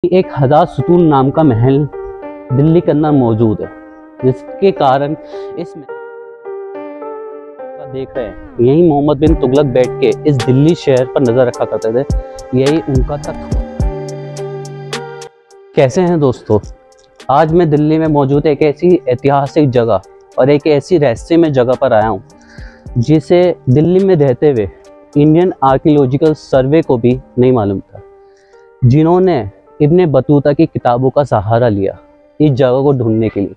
एक हजार सुतून नाम का महल दिल्ली के अंदर मौजूद है, जिसके कारण इसमें देख रहे हैं यही मोहम्मद बिन तुगलक बैठ के इस दिल्ली शहर पर नजर रखा करते थे। यही उनका तख्त। कैसे हैं दोस्तों, आज मैं दिल्ली में मौजूद एक ऐसी ऐतिहासिक जगह और एक ऐसी रहस्यमय जगह पर आया हूँ जिसे दिल्ली में रहते हुए इंडियन आर्कियोलॉजिकल सर्वे को भी नहीं मालूम था, जिन्होंने इब्ने बतूता की किताबों का सहारा लिया इस जगह को ढूंढने के लिए।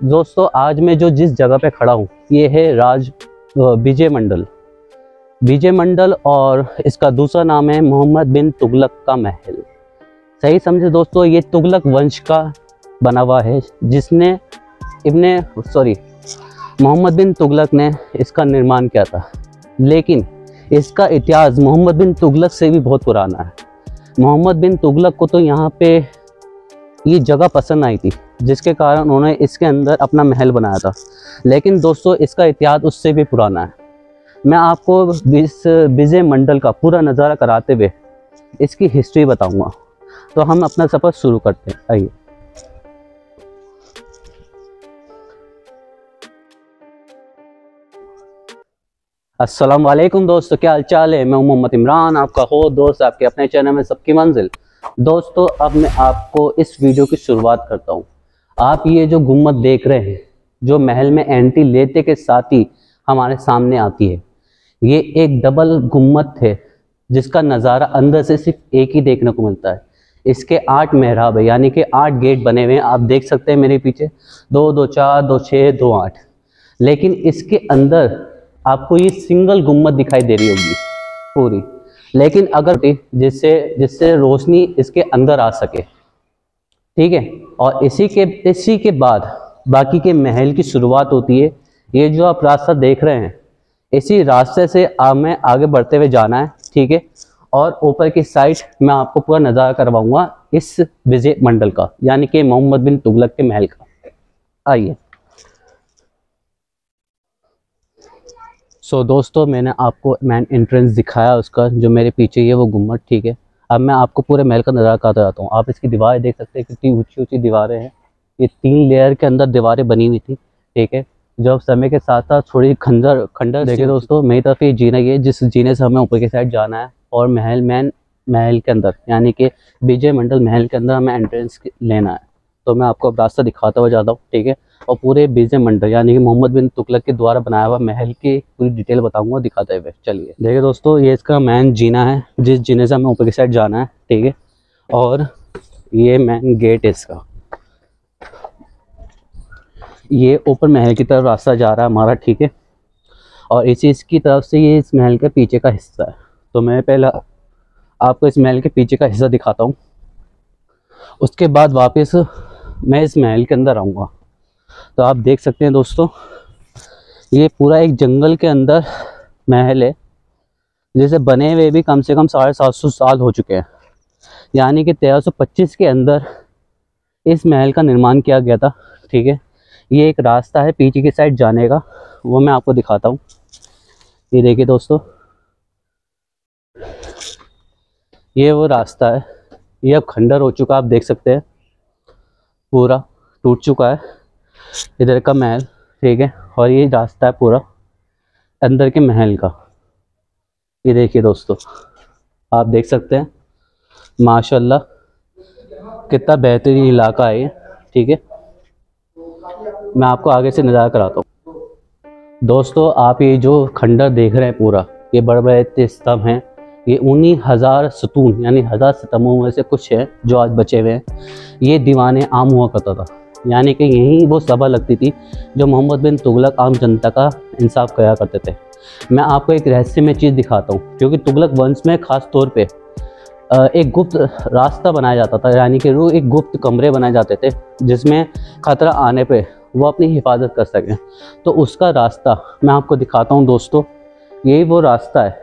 दोस्तों आज मैं जिस जगह पे खड़ा हूँ ये है विजय मंडल और इसका दूसरा नाम है मोहम्मद बिन तुगलक का महल। सही समझे दोस्तों, ये तुगलक वंश का बना हुआ है, जिसने मोहम्मद बिन तुगलक ने इसका निर्माण किया था। लेकिन इसका इतिहास मोहम्मद बिन तुगलक से भी बहुत पुराना है। मोहम्मद बिन तुगलक को तो यहाँ पे ये जगह पसंद आई थी, जिसके कारण उन्होंने इसके अंदर अपना महल बनाया था। लेकिन दोस्तों इसका इतिहास उससे भी पुराना है। मैं आपको इस विजय मंडल का पूरा नज़ारा कराते हुए इसकी हिस्ट्री बताऊंगा। तो हम अपना सफ़र शुरू करते हैं, आइए। अस्सलाम वालेकुम दोस्तों, क्या हालचाल है। मैं मोहम्मद इमरान, आपका हो दोस्त, आपके अपने चैनल में सबकी मंजिल। दोस्तों अब मैं आपको इस वीडियो की शुरुआत करता हूँ। आप ये जो गुम्बद देख रहे हैं, जो महल में एंट्री लेते के साथ ही हमारे सामने आती है, ये एक डबल गुम्बद है जिसका नज़ारा अंदर से सिर्फ एक ही देखने को मिलता है। इसके 8 मेहराब है, यानी कि 8 गेट बने हुए हैं। आप देख सकते हैं मेरे पीछे 2, 2, 4, 2, 6, 2, 8। लेकिन इसके अंदर आपको ये सिंगल गुम्बद दिखाई दे रही होगी पूरी, लेकिन अगर जिससे रोशनी इसके अंदर आ सके, ठीक है। और इसी के बाद बाकी के महल की शुरुआत होती है। ये जो आप रास्ता देख रहे हैं, इसी रास्ते से हमें आगे बढ़ते हुए जाना है, ठीक है। और ऊपर की साइड मैं आपको पूरा नज़ारा करवाऊंगा इस विजय मंडल का, यानी कि मोहम्मद बिन तुगलक के महल का। आइए। दोस्तों मैंने आपको मेन एंट्रेंस दिखाया उसका, जो मेरे पीछे ये वो गुम्बद, ठीक है। अब मैं आपको पूरे महल का नज़ारा कराता जाता हूँ। आप इसकी दीवारें देख सकते हैं, कितनी ऊंची ऊंची दीवारें हैं। ये 3 लेयर के अंदर दीवारें बनी हुई थी, ठीक है। जो समय के साथ साथ थोड़ी खंडर देखिए दोस्तों, मेरी तरफ ये जीना ये जिस जीने से हमें ऊपर की साइड जाना है और महल के अंदर, यानी कि विजय मंडल महल के अंदर हमें एंट्रेंस लेना है। तो मैं आपको अब रास्ता दिखाता हुआ जाता हूँ, ठीक है। और पूरे विजय मंडल यानी कि मोहम्मद बिन तुगलक के द्वारा बनाया हुआ महल की पूरी डिटेल बताऊंगा दिखाते हुए। चलिए देखिए दोस्तों, ये इसका मेन जीना है, जिस जीने से हमें ऊपर की साइड जाना है, ठीक है। और ये मेन गेट है इसका। ये ऊपर महल की तरफ रास्ता जा रहा है हमारा, ठीक है। और इसकी तरफ से ये इस महल के पीछे का हिस्सा है। तो मैं पहले आपको इस महल के पीछे का हिस्सा दिखाता हूँ, उसके बाद वापस मैं इस महल के अंदर आऊँगा। तो आप देख सकते हैं दोस्तों, ये पूरा एक जंगल के अंदर महल है, जिसे बने हुए भी कम से कम 750 साल हो चुके हैं। यानी कि 1325 के अंदर इस महल का निर्माण किया गया था, ठीक है। ये एक रास्ता है पीछे की साइड जाने का, वो मैं आपको दिखाता हूँ। ये देखिए दोस्तों, ये वो रास्ता है। ये अब खंडर हो चुका, आप देख सकते हैं पूरा टूट चुका है इधर का महल, ठीक है। और ये रास्ता है पूरा अंदर के महल का। ये देखिए दोस्तों, आप देख सकते हैं माशाल्लाह कितना बेहतरीन इलाका है ये, ठीक है। मैं आपको आगे से नज़ारा कराता हूँ। दोस्तों आप ये जो खंडर देख रहे हैं पूरा, ये बड़े बड़े स्तंभ हैं। ये 19,000 सतून यानी 1000 स्तंभों में से कुछ है जो आज बचे हुए हैं। ये दीवाने आम हुआ करता था, यानी कि यहीं वो सभा लगती थी जो मोहम्मद बिन तुगलक आम जनता का इंसाफ किया करते थे। मैं आपको एक रहस्यमय चीज़ दिखाता हूँ, क्योंकि तुगलक वंश में ख़ास तौर पे एक गुप्त रास्ता बनाया जाता था, यानी कि वो एक गुप्त कमरे बनाए जाते थे जिसमें ख़तरा आने पे वो अपनी हिफाजत कर सकें। तो उसका रास्ता मैं आपको दिखाता हूँ दोस्तों। यही वो रास्ता है,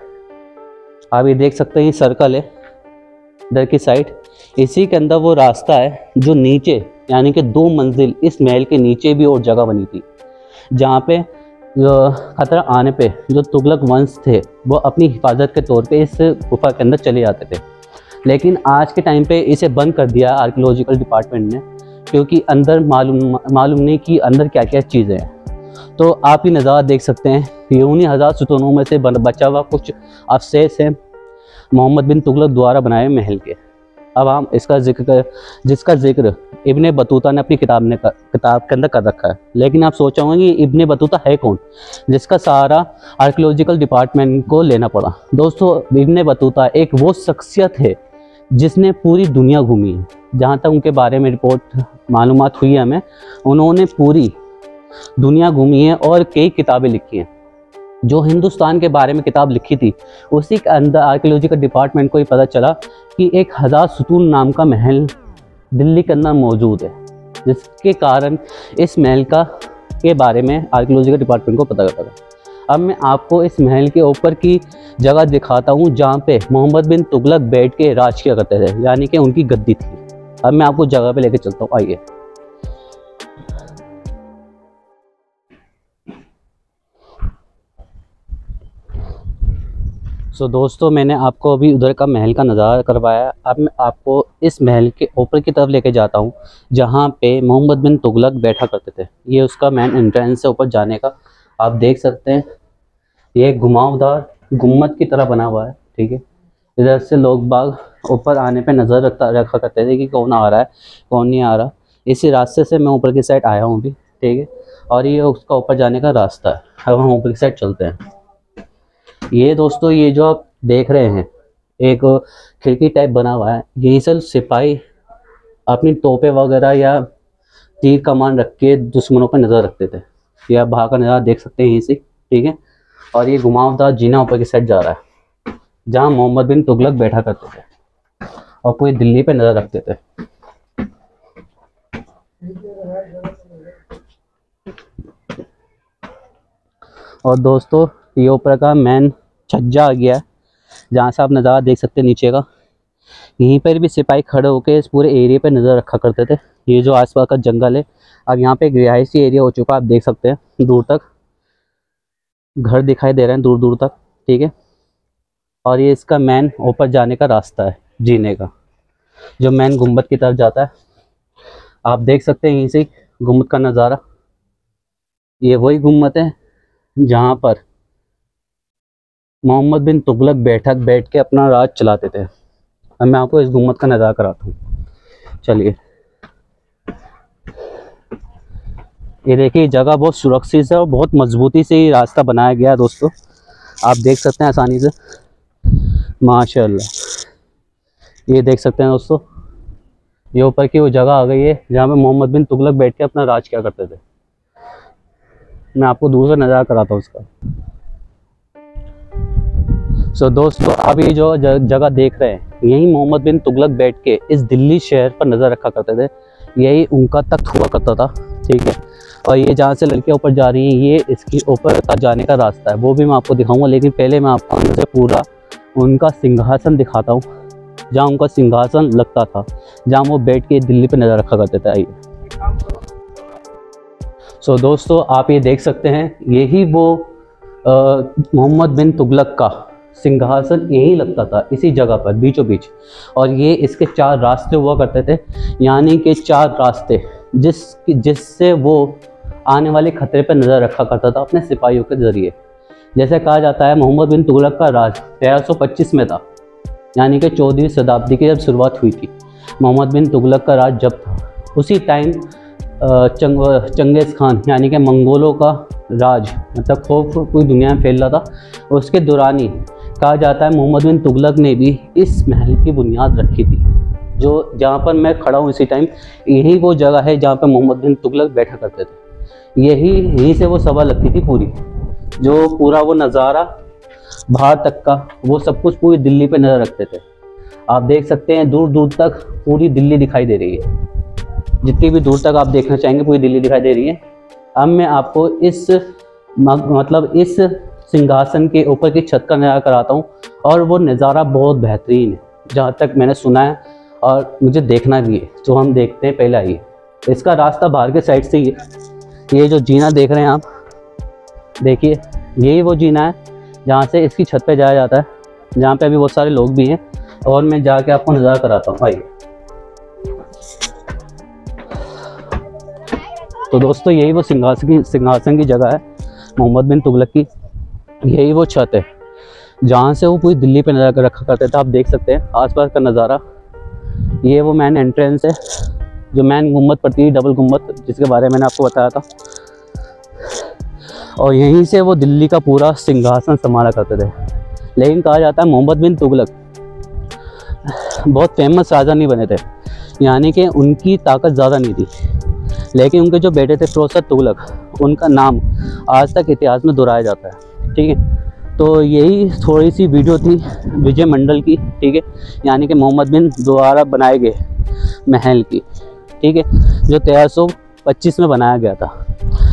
आप ये देख सकते हैं, ये सर्कल है इधर की साइड। इसी के अंदर वो रास्ता है जो नीचे, यानी कि 2 मंजिल इस महल के नीचे भी और जगह बनी थी, जहाँ पे खतरा आने पे जो तुगलक वंश थे वो अपनी हिफाजत के तौर पे इस गुफा के अंदर चले जाते थे। लेकिन आज के टाइम पे इसे बंद कर दिया आर्कियोलॉजिकल डिपार्टमेंट ने, क्योंकि अंदर मालूम नहीं कि अंदर क्या क्या चीज़ें हैं। तो आप ही नज़ारा देख सकते हैं, ये उन्हीं 1000 सुतूनों में से बचा हुआ कुछ अवशेष है मोहम्मद बिन तुगलक द्वारा बनाए महल के। अब हम जिसका जिक्र इब्ने बतूता ने अपनी किताब के अंदर कर रखा है। लेकिन आप सोच होंगे कि इब्ने बतूता है कौन, जिसका सहारा आर्कियोलॉजिकल डिपार्टमेंट को लेना पड़ा। दोस्तों, इब्ने बतूता एक वो शख्सियत है जिसने पूरी दुनिया घूमी है। जहाँ तक उनके बारे में रिपोर्ट मालूमात हुई है हमें, उन्होंने पूरी दुनिया घूमी है और कई किताबें लिखी हैं। जो हिंदुस्तान के बारे में किताब लिखी थी, उसी के अंदर आर्कियोलॉजिकल डिपार्टमेंट को ही पता चला कि एक 1000 सुतून नाम का महल दिल्ली के अंदर मौजूद है, जिसके कारण इस महल के बारे में आर्कियोलॉजिकल डिपार्टमेंट को पता चला। अब मैं आपको इस महल के ऊपर की जगह दिखाता हूँ जहाँ पे मोहम्मद बिन तुगलक बैठ के राज किया करते थे, यानी कि उनकी गद्दी थी। अब मैं आपको जगह पे लेके चलता हूँ, आइए। सो दोस्तों, मैंने आपको अभी उधर का महल का नज़ारा करवाया। अब मैं आपको इस महल के ऊपर की तरफ लेके जाता हूँ जहाँ पे मोहम्मद बिन तुगलक बैठा करते थे। ये उसका मेन एंट्रेंस है ऊपर जाने का। आप देख सकते हैं ये घुमावदार गुम्मद की तरह बना हुआ है, ठीक है। इधर से लोग बाग ऊपर आने पे नज़र रखा करते थे कि कौन आ रहा है कौन नहीं आ रहा। इसी रास्ते से मैं ऊपर की साइड आया हूँ अभी, ठीक है। और ये उसका ऊपर जाने का रास्ता है। अब हम ऊपर की साइड चलते हैं। ये दोस्तों, ये जो आप देख रहे हैं एक खिड़की टाइप बना हुआ है, यही सब सिपाही अपनी तोपें वगैरह या तीर कमान रख के दुश्मनों पर नज़र रखते थे। ये आप बाहर का नज़ारा देख सकते हैं यहीं से, ठीक है। और ये घुमावदार जीना ऊपर की साइड जा रहा है जहाँ मोहम्मद बिन तुगलक बैठा करते थे और पूरी दिल्ली पे नज़र रखते थे। और दोस्तों, ये ऊपर का मेन छज्जा आ गया है जहाँ से आप नज़ारा देख सकते हैं नीचे का। यहीं पर भी सिपाही खड़े होकर इस पूरे एरिया पे नज़र रखा करते थे। ये जो आसपास का जंगल है, अब यहाँ पे एक रिहायशी एरिया हो चुका है। आप देख सकते हैं दूर तक घर दिखाई दे रहे हैं, दूर दूर तक, ठीक है। और ये इसका मेन ऊपर जाने का रास्ता है जीने का, जो मेन गुम्बद की तरफ जाता है। आप देख सकते हैं यहीं से गुम्बद का नज़ारा। ये वही गुम्बद है जहाँ पर मोहम्मद बिन तुगलक बैठ के अपना राज चलाते थे। अब मैं आपको इस गुम्बद का नज़ारा कराता हूँ, चलिए। ये देखिए, जगह बहुत सुरक्षित है और बहुत मजबूती से ये रास्ता बनाया गया है दोस्तों। आप देख सकते हैं आसानी से, माशाल्लाह। ये देख सकते हैं दोस्तों, ये ऊपर की वो जगह आ गई है जहाँ पे मोहम्मद बिन तुगलक बैठ के अपना राज किया करते थे। मैं आपको दूसरा नज़ारा कराता हूँ उसका। सो दोस्तों, आप ये जो जगह देख रहे हैं, यही मोहम्मद बिन तुगलक बैठ के इस दिल्ली शहर पर नज़र रखा करते थे। यही उनका तख्त हुआ करता था, ठीक है। और ये जहाँ से लड़कियाँ ऊपर जा रही हैं, ये इसकी ऊपर का जाने का रास्ता है, वो भी मैं आपको दिखाऊंगा। लेकिन पहले मैं आपको अंदर से पूरा उनका सिंहासन दिखाता हूँ, जहाँ उनका सिंहासन लगता था, जहाँ वो बैठ के दिल्ली पे नज़र रखा करते थे। आइए। सो दोस्तों, आप ये देख सकते हैं, यही वो मोहम्मद बिन तुगलक का सिंहासन यही लगता था, इसी जगह पर बीचों बीच। और ये इसके 4 रास्ते हुआ करते थे, यानी कि 4 रास्ते जिससे वो आने वाले खतरे पर नज़र रखा करता था अपने सिपाहियों के ज़रिए। जैसे कहा जाता है, मोहम्मद बिन तुगलक का राज 1325 में था, यानी कि 14वीं शताब्दी की जब शुरुआत हुई थी। मोहम्मद बिन तुगलक का राज जब था, उसी टाइम चंगेज़ खान यानी कि मंगोलों का राज, मतलब खौफ पूरी दुनिया में फैल रहा था। उसके दौरान ही कहा जाता है मोहम्मद बिन तुगलक ने भी इस महल की बुनियाद रखी थी। जो जहाँ पर मैं खड़ा हूँ इसी टाइम, यही वो जगह है जहाँ पर मोहम्मद बिन तुगलक बैठा करते थे। यहीं से वो सभा लगती थी पूरी, जो पूरा वो नज़ारा बाहर तक का, वो सब कुछ पूरी दिल्ली पे नज़र रखते थे। आप देख सकते हैं दूर दूर तक पूरी दिल्ली दिखाई दे रही है। जितनी भी दूर तक आप देखना चाहेंगे पूरी दिल्ली दिखाई दे रही है। अब मैं आपको इस सिंहासन के ऊपर की छत का नज़ारा कराता हूँ, और वो नज़ारा बहुत बेहतरीन है जहाँ तक मैंने सुना है, और मुझे देखना भी है। तो हम देखते हैं, पहले आइए। इसका रास्ता बाहर के साइड से ही है। ये जो जीना देख रहे हैं आप, देखिए यही वो जीना है जहाँ से इसकी छत पे जाया जाता है, जहाँ पे अभी बहुत सारे लोग भी हैं। और मैं जाके आपको नज़ारा कराता हूँ, आइए। तो दोस्तों यही वो सिंहासन की जगह है मोहम्मद बिन तुगलक की। यही वो छत है जहाँ से वो पूरी दिल्ली पे नज़र रखा करते थे। आप देख सकते हैं आसपास का नज़ारा। ये वो मेन एंट्रेंस है, जो मेन गुम्बद पड़ती है, डबल गुम्बद, जिसके बारे में मैंने आपको बताया था। और यहीं से वो दिल्ली का पूरा सिंहासन संभाला करते थे। लेकिन कहा जाता है मोहम्मद बिन तुगलक बहुत फेमस राजा नहीं बने थे, यानी कि उनकी ताकत ज़्यादा नहीं थी। लेकिन उनके जो बेटे थे फिरोज तुगलक, उनका नाम आज तक इतिहास में दोहराया जाता है। ठीक है, तो यही थोड़ी सी वीडियो थी विजय मंडल की। ठीक है, यानी कि मोहम्मद बिन द्वारा बनाए गए महल की। ठीक है, जो 1325 में बनाया गया था।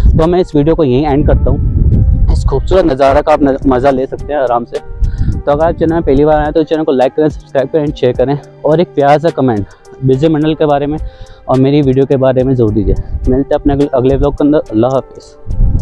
तो मैं इस वीडियो को यहीं एंड करता हूँ। इस खूबसूरत नज़ारा का आप मज़ा ले सकते हैं आराम से। तो अगर आप चैनल में पहली बार आए तो चैनल को लाइक करें, सब्सक्राइब करें, शेयर करें और एक प्यार सा कमेंट विजय मंडल के बारे में और मेरी वीडियो के बारे में ज़रूर दीजिए। मिलते हैं अपने अगले व्लॉग के अंदर। अल्लाह हाफिज़।